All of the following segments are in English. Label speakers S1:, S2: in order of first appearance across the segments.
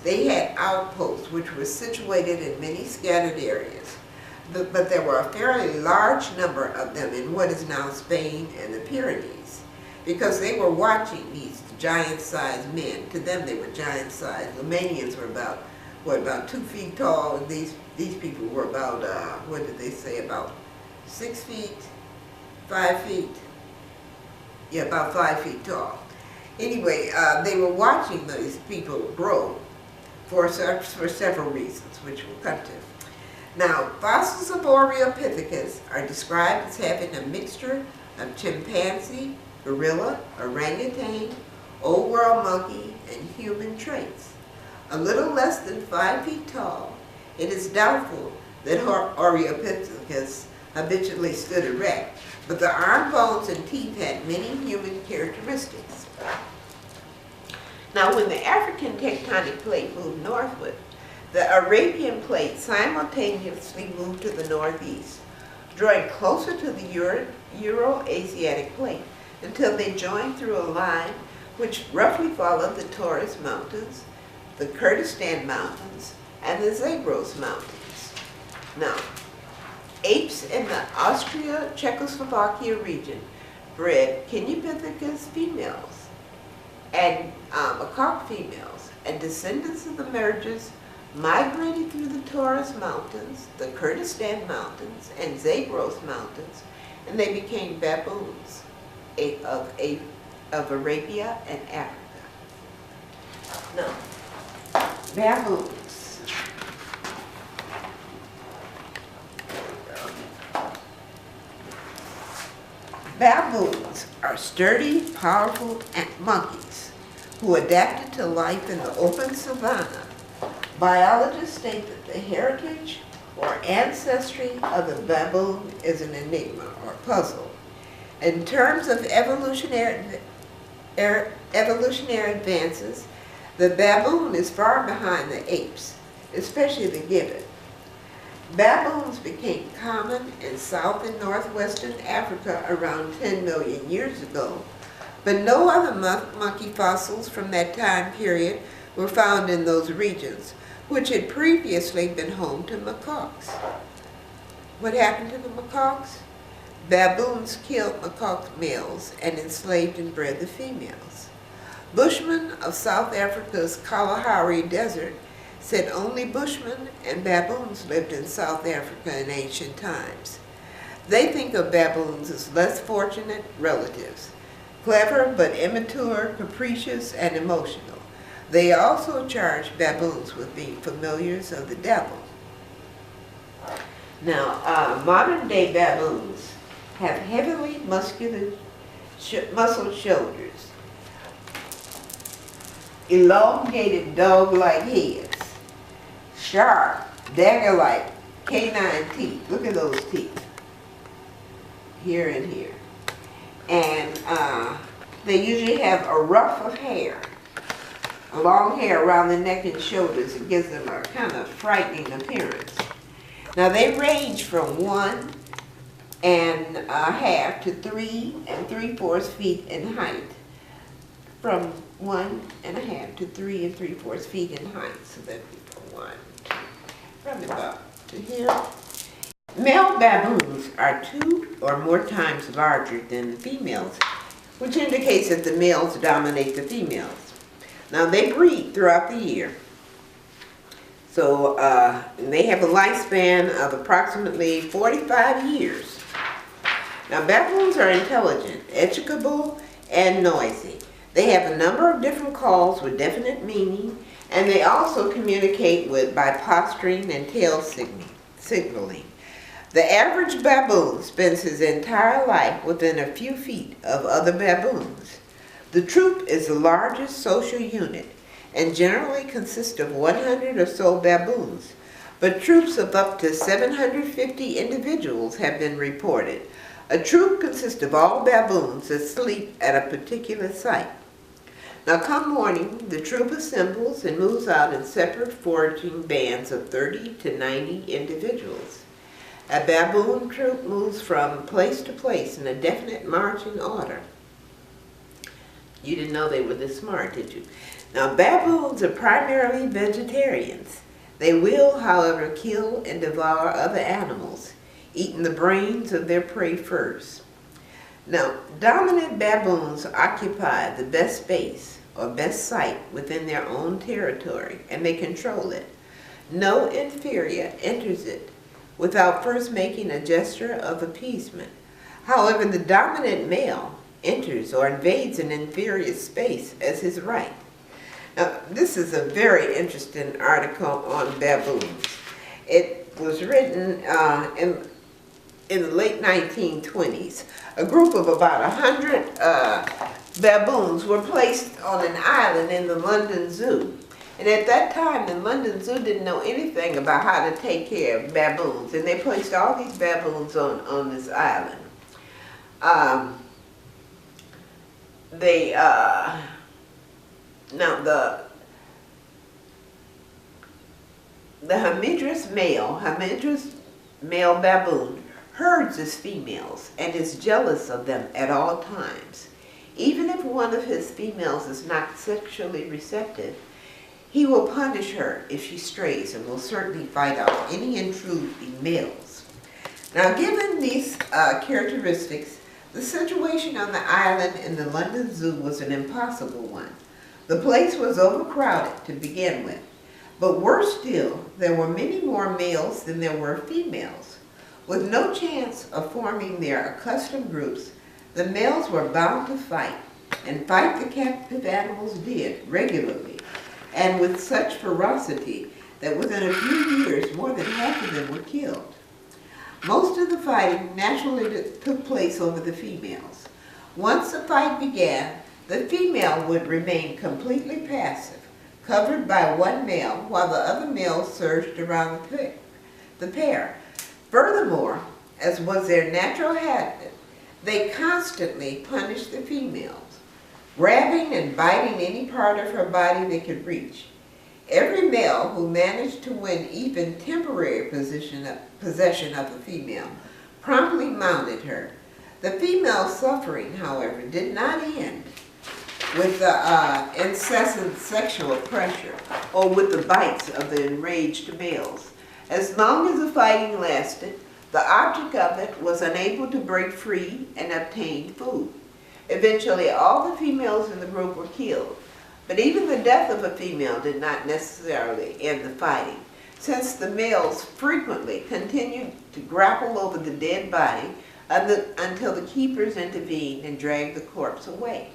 S1: They had outposts which were situated in many scattered areas, but there were a fairly large number of them in what is now Spain and the Pyrenees, because they were watching these giant-sized men. To them, they were giant-sized. Romanians were about 2 feet tall, and these people were about, what did they say, about 6 feet, 5 feet? Yeah, about 5 feet tall. Anyway, they were watching these people grow for several reasons, which we'll come to. Now, fossils of Aureopithecus are described as having a mixture of chimpanzee, gorilla, orangutan, old world monkey, and human traits. A little less than 5 feet tall, it is doubtful that Aureopithecus habitually stood erect, but the arm bones and teeth had many human characteristics. Now, when the African tectonic plate moved northward, the Arabian plate simultaneously moved to the northeast, drawing closer to the Euro-Asiatic plate until they joined through a line which roughly followed the Taurus Mountains, the Kurdistan Mountains, and the Zagros Mountains. Now, apes in the Austria-Czechoslovakia region bred Kinopithecus females and macaque females, and descendants of the mergers migrated through the Taurus Mountains, the Kurdistan Mountains, and Zagros Mountains, and they became baboons of Arabia and Africa. Now, baboons. Baboons are sturdy, powerful monkeys who adapted to life in the open savanna. Biologists state that the heritage or ancestry of the baboon is an enigma or puzzle. In terms of evolutionary advances, the baboon is far behind the apes, especially the gibbon. Baboons became common in South and Northwestern Africa around 10 million years ago, but no other monkey fossils from that time period were found in those regions, which had previously been home to macaques. What happened to the macaques? Baboons killed macaque males and enslaved and bred the females. Bushmen of South Africa's Kalahari Desert said only Bushmen and baboons lived in South Africa in ancient times. They think of baboons as less fortunate relatives, clever but immature, capricious, and emotional. They also charge baboons with being familiars of the devil. Now, modern-day baboons have heavily muscled shoulders, elongated dog-like heads, sharp, dagger-like canine teeth. Look at those teeth, here and here. And they usually have a ruff of hair, long hair around the neck and shoulders. It gives them a kind of frightening appearance. Now, they range from 1 1/2 to 3 3/4 feet in height. From 1 1/2 to 3 3/4 feet in height. So that'd be from 1 to probably about to here. Male baboons are 2 or more times larger than the females, which indicates that the males dominate the females. Now, they breed throughout the year. So they have a lifespan of approximately 45 years. Now, baboons are intelligent, educable, and noisy. They have a number of different calls with definite meaning, and they also communicate by posturing and tail signaling. The average baboon spends his entire life within a few feet of other baboons. The troop is the largest social unit and generally consists of 100 or so baboons, but troops of up to 750 individuals have been reported. A troop consists of all baboons that sleep at a particular site. Now, come morning, the troop assembles and moves out in separate foraging bands of 30 to 90 individuals. A baboon troop moves from place to place in a definite marching order. You didn't know they were this smart, did you? Now, baboons are primarily vegetarians. They will, however, kill and devour other animals, eating the brains of their prey first. Now, dominant baboons occupy the best space or best site within their own territory, and they control it. No inferior enters it without first making a gesture of appeasement. However, the dominant male enters or invades an inferior space as his right. Now, this is a very interesting article on baboons. It was written in the late 1920s. A group of about 100 baboons were placed on an island in the London Zoo. And at that time, the London Zoo didn't know anything about how to take care of baboons. And they placed all these baboons on this island. Now the Hamidrous male baboon herds his females and is jealous of them at all times. Even if one of his females is not sexually receptive, he will punish her if she strays and will certainly fight off any intruding males. Now, given these characteristics, the situation on the island in the London Zoo was an impossible one. The place was overcrowded to begin with, but worse still, there were many more males than there were females. With no chance of forming their accustomed groups, the males were bound to fight, and fight the captive animals did regularly, and with such ferocity that within a few years more than half of them were killed. Most of the fighting naturally took place over the females. Once the fight began, the female would remain completely passive, covered by one male, while the other males surged around the pair. Furthermore, as was their natural habit, they constantly punished the females, grabbing and biting any part of her body they could reach. Every male who managed to win even temporary possession of a female promptly mounted her. The female suffering, however, did not end with the incessant sexual pressure or with the bites of the enraged males. As long as the fighting lasted, the object of it was unable to break free and obtain food. Eventually, all the females in the group were killed. But even the death of a female did not necessarily end the fighting, since the males frequently continued to grapple over the dead body until the keepers intervened and dragged the corpse away.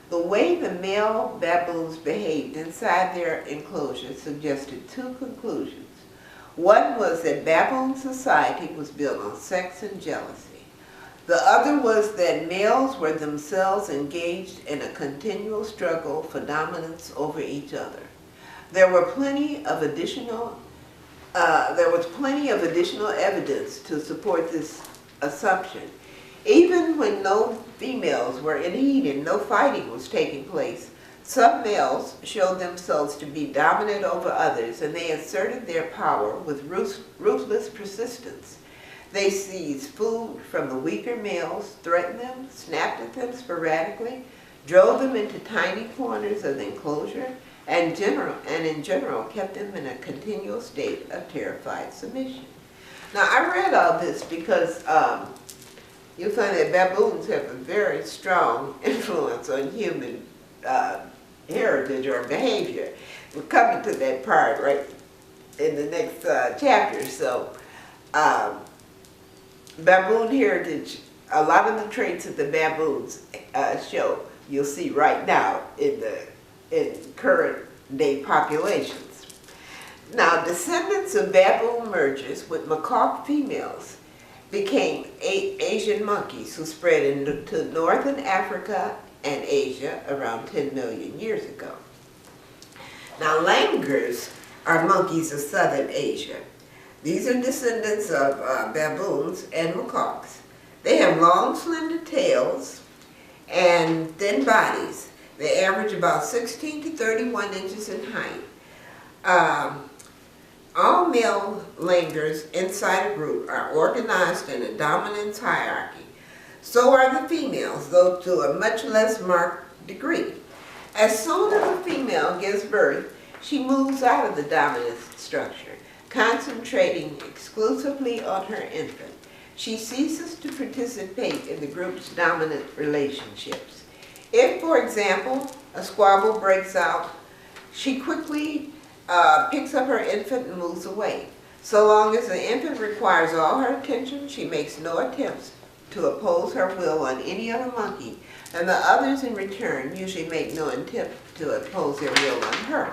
S1: The way the male baboons behaved inside their enclosure suggested two conclusions. One was that baboon society was built on sex and jealousy. The other was that males were themselves engaged in a continual struggle for dominance over each other. There was plenty of additional evidence to support this assumption. Even when no females were in heat and no fighting was taking place, some males showed themselves to be dominant over others, and they asserted their power with ruthless persistence. They seized food from the weaker males, threatened them, snapped at them sporadically, drove them into tiny corners of the enclosure, and in general kept them in a continual state of terrified submission. Now, I read all this because you'll find that baboons have a very strong influence on human heritage or behavior. We're coming to that part right in the next chapter. So, baboon heritage, a lot of the traits that the baboons show, you'll see right now in current day populations. Now, descendants of baboon mergers with macaque females became Asian monkeys who spread into northern Africa and Asia around 10 million years ago. Now, langurs are monkeys of southern Asia. These are descendants of baboons and macaques. They have long, slender tails and thin bodies. They average about 16 to 31 inches in height. All male langurs inside a group are organized in a dominance hierarchy. So are the females, though to a much less marked degree. As soon as a female gives birth, she moves out of the dominant structure, concentrating exclusively on her infant. She ceases to participate in the group's dominant relationships. If, for example, a squabble breaks out, she quickly picks up her infant and moves away. So long as the infant requires all her attention, she makes no attempts to oppose her will on any other monkey, and the others in return usually make no attempt to oppose their will on her.